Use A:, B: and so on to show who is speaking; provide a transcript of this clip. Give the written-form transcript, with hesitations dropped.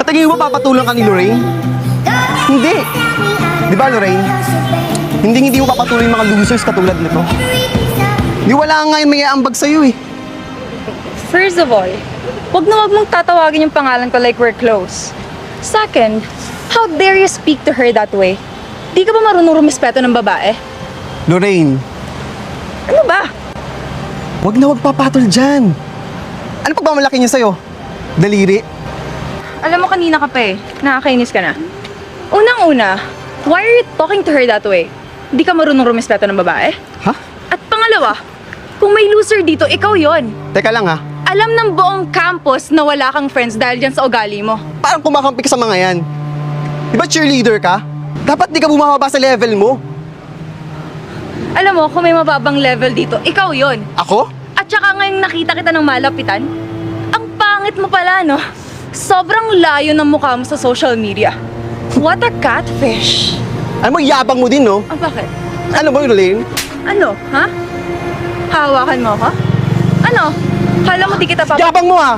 A: tingin mo papatulang ka ni Lorraine? Hindi. Di ba, Lorraine? Hindi mo papatuloy yung mga losers katulad nito. Di wala nga yung may aambag sa'yo eh.
B: First of all, wag mong tatawagin yung pangalan ko like we're close. Second, how dare you speak to her that way? Di ka ba marunong rumispeto ng babae?
A: Lorraine,
B: Ano ba?
A: wag papatol dyan. Ano pagmamalaki niya sa'yo? Daliri?
B: Alam mo kanina ka pa eh. Nakakainis ka na. Unang-una, why are you talking to her that way? Di ka marunong rumispeto ng babae?
A: Ha?
B: At pangalawa, kung may loser dito, ikaw yon.
A: Teka lang ha.
B: Alam ng buong campus na wala kang friends dahil dyan sa ugali mo.
A: Parang kumakampi ka sa mga yan. Di ba cheerleader ka? Dapat di ka bumababa sa level mo.
B: Alam mo, kung may mababang level dito, ikaw yon.
A: Ako?
B: At saka ngayong nakita kita ng malapitan, ang pangit mo pala, no? Sobrang layo ng mukha mo sa social media. What a catfish.
A: Ano mo, yabang mo din, no?
B: Ah, bakit?
A: Ano mo, Lorraine?
B: Ano, ha? Hawakan mo ako? Ano? Kala mo di kita
A: Yabang mo ha!